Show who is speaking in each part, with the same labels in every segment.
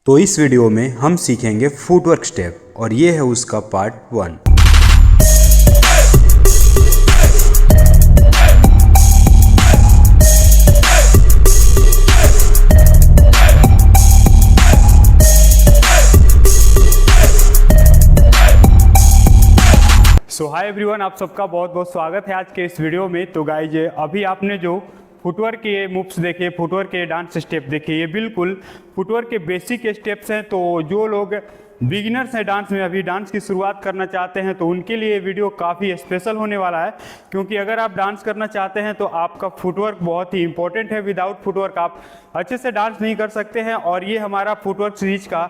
Speaker 1: तो इस वीडियो में हम सीखेंगे फुटवर्क स्टेप और ये है उसका पार्ट 1।
Speaker 2: सो हाय एवरीवन, आप सबका बहुत बहुत स्वागत है आज के इस वीडियो में। तो गाइज, अभी आपने जो फुटवर्क के मूव्स देखे, फुटवर्क के डांस स्टेप देखे, ये बिल्कुल फुटवर्क के बेसिक स्टेप्स हैं। तो जो लोग बिगिनर्स हैं डांस में, अभी डांस की शुरुआत करना चाहते हैं, तो उनके लिए ये वीडियो काफ़ी स्पेशल होने वाला है। क्योंकि अगर आप डांस करना चाहते हैं तो आपका फुटवर्क बहुत ही इंपॉर्टेंट है। विदाउट फुटवर्क आप अच्छे से डांस नहीं कर सकते हैं। और ये हमारा फुटवर्क सीरीज का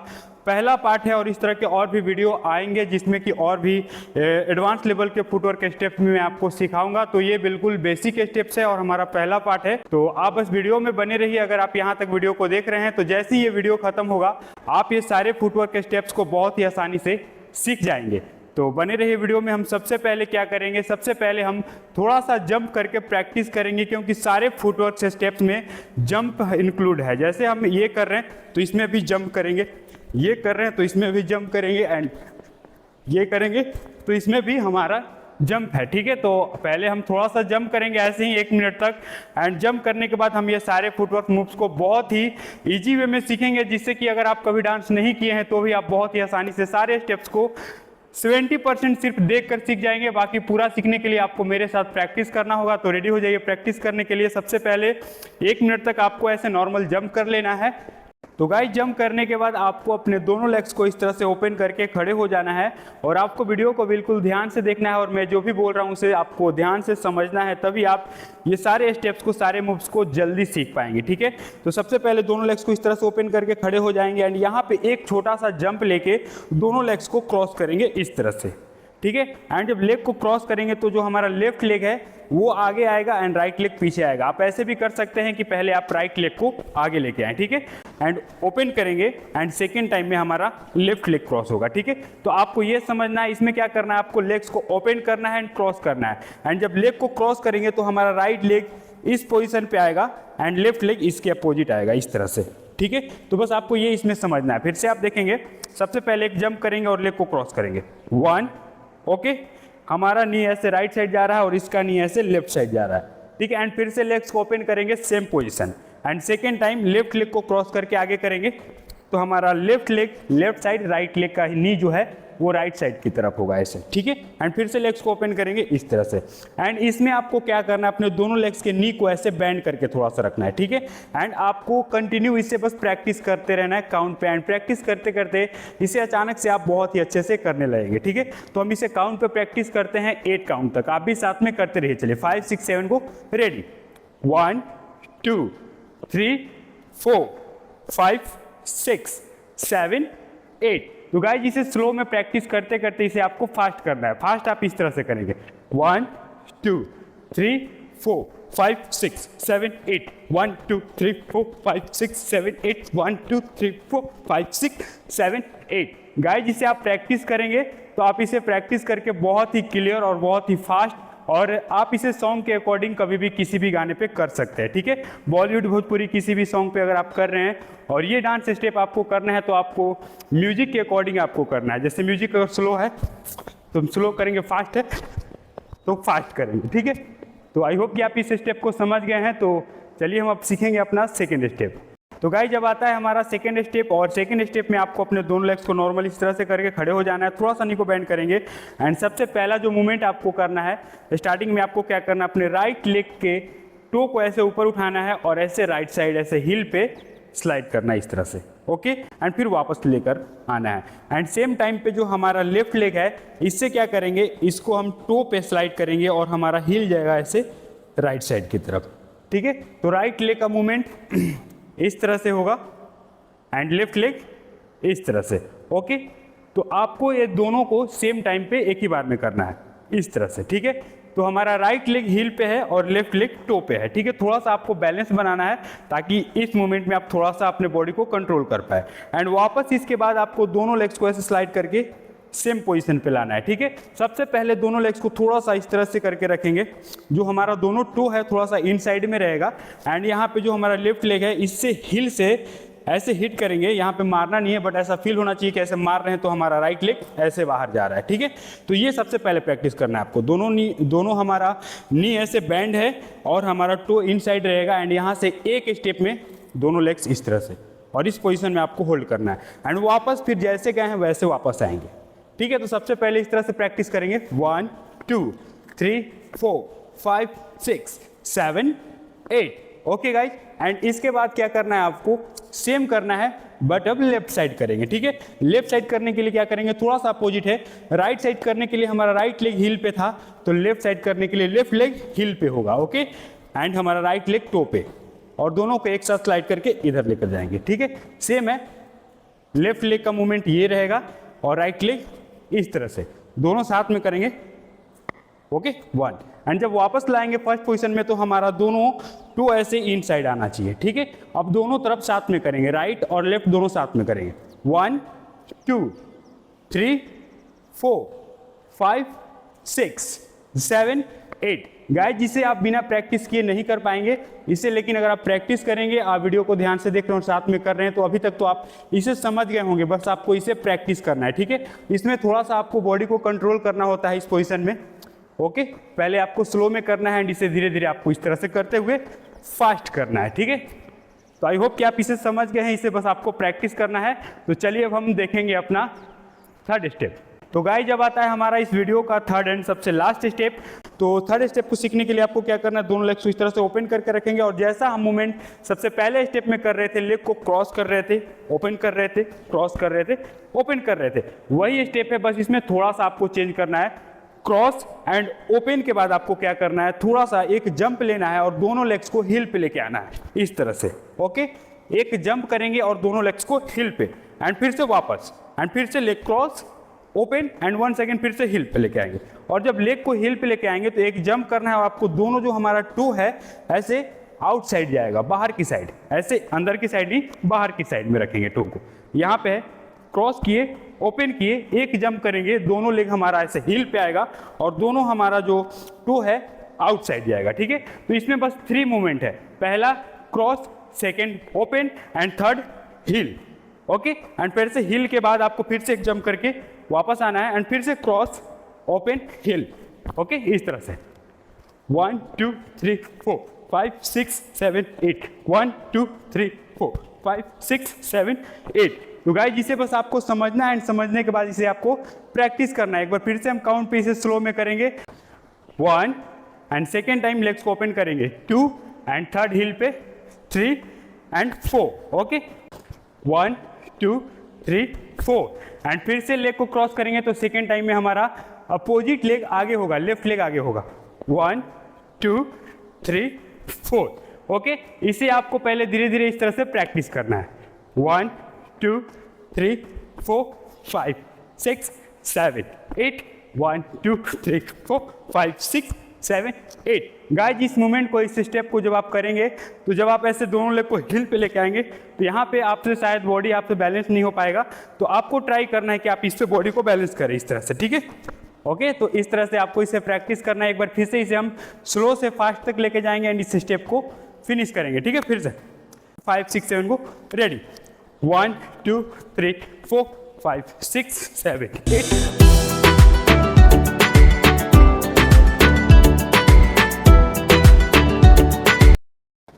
Speaker 2: पहला पार्ट है और इस तरह के और भी वीडियो आएंगे जिसमें कि और भी एडवांस लेवल के फुटवर्क स्टेप्स में मैं आपको सिखाऊंगा। तो ये बिल्कुल बेसिक स्टेप्स है और हमारा पहला पार्ट है। तो आप बस वीडियो में बने रहिए। अगर आप यहाँ तक वीडियो को देख रहे हैं तो जैसे ही ये वीडियो खत्म होगा आप ये सारे फुटवर्क स्टेप्स को बहुत ही आसानी से सीख जाएंगे। तो बने रहिए वीडियो में। हम सबसे पहले क्या करेंगे, सबसे पहले हम थोड़ा सा जंप करके प्रैक्टिस करेंगे, क्योंकि सारे फुटवर्क स्टेप्स में जंप इंक्लूड है। जैसे हम ये कर रहे हैं तो इसमें भी जंप करेंगे, ये कर रहे हैं तो इसमें भी जंप करेंगे, एंड ये करेंगे तो इसमें भी हमारा जंप है। ठीक है, तो पहले हम थोड़ा सा जंप करेंगे ऐसे ही 1 मिनट तक, एंड जंप करने के बाद हम ये सारे फुटवर्क मूव्स को बहुत ही इजी वे में सीखेंगे, जिससे कि अगर आप कभी डांस नहीं किए हैं तो भी आप बहुत ही आसानी से सारे स्टेप्स को 70% सिर्फ देख कर सीख जाएंगे। बाकी पूरा सीखने के लिए आपको मेरे साथ प्रैक्टिस करना होगा। तो रेडी हो जाइए प्रैक्टिस करने के लिए। सबसे पहले 1 मिनट तक आपको ऐसे नॉर्मल जंप कर लेना है। तो गाइस, जंप करने के बाद आपको अपने दोनों लेग्स को इस तरह से ओपन करके खड़े हो जाना है और आपको वीडियो को बिल्कुल ध्यान से देखना है और मैं जो भी बोल रहा हूँ उसे आपको ध्यान से समझना है, तभी आप ये सारे स्टेप्स को, सारे मूव्स को जल्दी सीख पाएंगे। ठीक है, तो सबसे पहले दोनों लेग्स को इस तरह से ओपन करके खड़े हो जाएंगे एंड यहाँ पे एक छोटा सा जंप लेके दोनों लेग्स को क्रॉस करेंगे इस तरह से। ठीक है, एंड जब लेग को क्रॉस करेंगे तो जो हमारा लेफ्ट लेग है वो आगे आएगा एंड राइट लेग पीछे आएगा। आप ऐसे भी कर सकते हैं कि पहले आप राइट लेग को आगे लेके आए। ठीक है, एंड ओपन करेंगे एंड सेकेंड टाइम में हमारा लेफ्ट लेग क्रॉस होगा। ठीक है, तो आपको ये समझना है इसमें क्या करना है, आपको लेग्स को ओपन करना है एंड क्रॉस करना है। एंड जब लेग को क्रॉस करेंगे तो हमारा राइट लेग इस पोजिशन पे आएगा एंड लेफ्ट लेग इसके अपोजिट आएगा इस तरह से। ठीक है, तो बस आपको ये इसमें समझना है। फिर से आप देखेंगे, सबसे पहले एक जंप करेंगे और लेग को क्रॉस करेंगे। 1, ओके, हमारा नी ऐसे राइट साइड जा रहा है और इसका नी ऐसे लेफ्ट साइड जा रहा है। ठीक है, एंड फिर से लेग्स को ओपन करेंगे same position, and second time left leg को क्रॉस करके आगे करेंगे तो हमारा left leg left side, right leg का नी जो है वो राइट साइड की तरफ होगा ऐसे। ठीक है, एंड फिर से लेग्स को ओपन करेंगे इस तरह से। एंड इसमें आपको क्या करना है, अपने दोनों लेग्स के नी को ऐसे बेंड करके थोड़ा सा रखना है। ठीक है, एंड आपको कंटिन्यू इससे बस प्रैक्टिस करते रहना है काउंट पे, एंड प्रैक्टिस करते करते इसे अचानक से आप बहुत ही अच्छे से करने लगेंगे। ठीक है, तो हम इसे काउंट पे प्रैक्टिस करते हैं 8 काउंट तक। आप भी साथ में करते रहिए। चलिए 5, 6, 7 को रेडी। 1, 2, 3, 4, 5, 6, 7, 8। तो गाइस, इसे स्लो में प्रैक्टिस करते करते इसे आपको फास्ट करना है। फास्ट आप इस तरह से करेंगे। 1, 2, 3, 4, 5, 6, 7, 8। 1, 2, 3, 4, 5, 6, 7, 8। 1, 2, 3, 4, 5, 6, 7, 8। गाइस, इसे आप प्रैक्टिस करेंगे तो आप इसे प्रैक्टिस करके बहुत ही क्लियर और बहुत ही फास्ट, और आप इसे सॉन्ग के अकॉर्डिंग कभी भी किसी भी गाने पे कर सकते हैं। ठीक है, बॉलीवुड, भोजपुरी, किसी भी सॉन्ग पे अगर आप कर रहे हैं और ये डांस स्टेप आपको करना है तो आपको म्यूजिक के अकॉर्डिंग आपको करना है। जैसे म्यूजिक अगर स्लो है तो हम स्लो करेंगे, फास्ट है तो फास्ट करेंगे। ठीक है, तो आई होप कि आप इस स्टेप को समझ गए हैं। तो चलिए हम अब सीखेंगे अपना सेकेंड स्टेप। तो गाइस, जब आता है हमारा सेकेंड स्टेप, और सेकेंड स्टेप में आपको अपने दोनों लेग्स को नॉर्मल इस तरह से करके खड़े हो जाना है। थोड़ा सा नी को बेंड करेंगे एंड सबसे पहला जो मूवमेंट आपको करना है, स्टार्टिंग में आपको क्या करना है, अपने राइट लेग के टो को ऐसे ऊपर उठाना है और ऐसे राइट साइड ऐसे हिल पे स्लाइड करना है इस तरह से। ओके, एंड फिर वापस लेकर आना है। एंड सेम टाइम पे जो हमारा लेफ्ट लेग है इससे क्या करेंगे, इसको हम टो पे स्लाइड करेंगे और हमारा हिल जाएगा ऐसे राइट साइड की तरफ। ठीक है, तो राइट लेग का मूवमेंट इस तरह से होगा एंड लेफ्ट लेग इस तरह से। ओके, तो आपको ये दोनों को सेम टाइम पे एक ही बार में करना है इस तरह से। ठीक है, तो हमारा राइट लेग हील पे है और लेफ्ट लेग टो पे है। ठीक है, थोड़ा सा आपको बैलेंस बनाना है ताकि इस मोमेंट में आप थोड़ा सा अपने बॉडी को कंट्रोल कर पाए। एंड वापस इसके बाद आपको दोनों लेग्स को ऐसे स्लाइड करके सेम पोजीशन पे लाना है। ठीक है, सबसे पहले दोनों लेग्स को थोड़ा सा इस तरह से करके रखेंगे, जो हमारा दोनों टो है थोड़ा सा इनसाइड में रहेगा, एंड यहाँ पे जो हमारा लेफ्ट लेग है इससे हिल से ऐसे हिट करेंगे, यहाँ पे मारना नहीं है बट ऐसा फील होना चाहिए कि ऐसे मार रहे हैं तो हमारा राइट लेग ऐसे बाहर जा रहा है, ठीक है। तो ये सबसे पहले प्रैक्टिस करना है आपको। दोनों हमारा नी ऐसे बैंड है और हमारा टो इनसाइड रहेगा एंड यहाँ से एक स्टेप में दोनों लेग्स इस तरह से, और इस पोजीशन में आपको होल्ड करना है एंड वापस फिर जैसे गए हैं वैसे वापस आएंगे, ठीक है। तो सबसे पहले इस तरह से प्रैक्टिस करेंगे 1 2 3 4 5 6 7 8, ओके गाइज। एंड इसके बाद क्या करना है आपको, सेम करना है बट अब लेफ्ट साइड करेंगे, ठीक है। लेफ्ट साइड करने के लिए क्या करेंगे, थोड़ा सा अपोजिट है। राइट साइड करने के लिए हमारा राइट लेग हील पे था, तो लेफ्ट साइड करने के लिए लेफ्ट लेग हील पे होगा, ओके। एंड हमारा राइट लेग टो पे, और दोनों को एक साथ स्लाइड करके इधर लेकर जाएंगे, ठीक है। सेम है, लेफ्ट लेग का मूवमेंट ये रहेगा और राइट लेग इस तरह से, दोनों साथ में करेंगे, ओके 1। एंड जब वापस लाएंगे फर्स्ट पोजीशन में तो हमारा दोनों टो ऐसे इन साइड आना चाहिए, ठीक है। अब दोनों तरफ साथ में करेंगे, राइट और लेफ्ट दोनों साथ में करेंगे 1 2 3 4 5 6 7 8। गाइस जिसे आप बिना प्रैक्टिस किए नहीं कर पाएंगे इसे, लेकिन अगर आप प्रैक्टिस करेंगे, आप वीडियो को ध्यान से देख रहे हो और साथ में कर रहे हैं तो अभी तक तो आप इसे समझ गए होंगे। बस आपको इसे प्रैक्टिस करना है, ठीक है। इसमें थोड़ा सा आपको बॉडी को कंट्रोल करना होता है इस पोजीशन में, ओके। पहले आपको स्लो में करना है एंड इसे धीरे धीरे आपको इस तरह से करते हुए फास्ट करना है, ठीक है। तो आई होप कि आप इसे समझ गए हैं, इसे बस आपको प्रैक्टिस करना है। तो चलिए अब हम देखेंगे अपना थर्ड स्टेप। तो गाइस जब आता है हमारा इस वीडियो का थर्ड एंड सबसे लास्ट स्टेप, तो थर्ड स्टेप को सीखने के लिए आपको क्या करना है, दोनों लेग्स को इस तरह से ओपन करके रखेंगे और जैसा हम मूवमेंट सबसे पहले स्टेप में कर रहे थे, लेग को क्रॉस कर रहे थे, ओपन कर रहे थे, क्रॉस कर रहे थे, ओपन कर रहे थे, वही स्टेप है, बस इसमें थोड़ा सा आपको चेंज करना है। क्रॉस एंड ओपन के बाद आपको क्या करना है, थोड़ा सा एक जंप लेना है और दोनों लेग्स को हिल पे लेके आना है इस तरह से, ओके। एक जंप करेंगे और दोनों लेग्स को हिल पे एंड फिर से वापस एंड फिर से leg cross open and 1 second फिर से हिल पे लेके आएंगे। और जब लेग को हिल पे लेके आएंगे तो एक जंप करना है आपको, दोनों जो हमारा टो है ऐसे आउटसाइड जाएगा, बाहर की साइड, ऐसे अंदर की साइड नहीं बाहर की साइड में रखेंगे टो को। यहाँ पे है, क्रॉस किए, ओपन किए, एक जंप करेंगे, दोनों लेग हमारा ऐसे हिल पे आएगा और दोनों हमारा जो टो है आउटसाइड जाएगा, ठीक है। तो इसमें बस 3 मूवमेंट है, पहला cross, second open and third hill, okay. And फिर से हिल के बाद आपको फिर से एक जंप करके वापस आना है एंड फिर से क्रॉस ओपन हिल, ओके, इस तरह से 1 2 3 4 5 6 7 8 1 2 3 4 5 6 7 8। तो गाइस जिसे बस आपको समझना है एंड समझने के बाद इसे आपको प्रैक्टिस करना है। एक बार फिर से हम काउंट पे इसे स्लो में करेंगे, 1 एंड सेकेंड टाइम लेग्स को ओपन करेंगे, 2 एंड थर्ड हिल पे 3 एंड 4, ओके 1 2 3 4 एंड फिर से लेग को क्रॉस करेंगे तो सेकेंड टाइम में हमारा अपोजिट लेग आगे होगा, लेफ्ट लेग आगे होगा, 1 2 3 4, ओके। इसे आपको पहले धीरे धीरे इस तरह से प्रैक्टिस करना है, 1 2 3 4 5 6 7 8 1 2 3 4 5 6 7 8। गाइस इस मूवमेंट को, इस स्टेप को जब आप करेंगे तो जब आप ऐसे दोनों लेग को हिल पे लेके आएंगे तो यहाँ पे आपसे शायद बॉडी आपसे बैलेंस नहीं हो पाएगा, तो आपको ट्राई करना है कि आप इस पे बॉडी को बैलेंस करें इस तरह से, ठीक है, ओके। तो इस तरह से आपको इसे प्रैक्टिस करना है। एक बार फिर से इसे हम स्लो से फास्ट तक लेके जाएंगे एंड इस स्टेप को फिनिश करेंगे, ठीक है। फिर से 5 6 7 को रेडी, 1 2 3 4 5 6 7 8।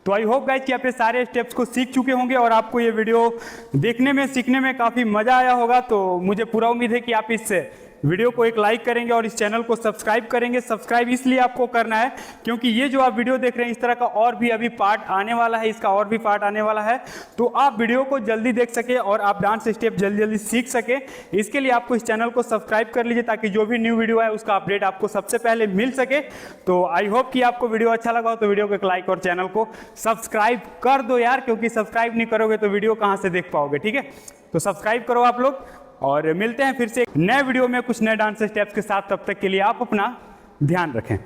Speaker 2: तो आई होप गाइस कि आप ये सारे स्टेप्स को सीख चुके होंगे और आपको ये वीडियो देखने में, सीखने में काफ़ी मज़ा आया होगा। तो मुझे पूरा उम्मीद है कि आप इस वीडियो को एक लाइक करेंगे और इस चैनल को सब्सक्राइब करेंगे। सब्सक्राइब इसलिए आपको करना है क्योंकि ये जो आप वीडियो देख रहे हैं इस तरह का और भी अभी पार्ट आने वाला है, इसका और भी पार्ट आने वाला है, तो आप वीडियो को जल्दी देख सके और आप डांस स्टेप जल्दी जल्दी सीख सके। इसके लिए आपको इस चैनल को सब्सक्राइब कर लीजिए ताकि जो भी न्यू वीडियो है उसका अपडेट आपको सबसे पहले मिल सके। तो आई होप कि आपको वीडियो अच्छा लगा हो तो वीडियो को एक लाइक और चैनल को सब्सक्राइब कर दो यार, क्योंकि सब्सक्राइब नहीं करोगे तो वीडियो कहाँ से देख पाओगे, ठीक है। तो सब्सक्राइब करो आप लोग और मिलते हैं फिर से एक नए वीडियो में कुछ नए डांस स्टेप्स के साथ। तब तक के लिए आप अपना ध्यान रखें।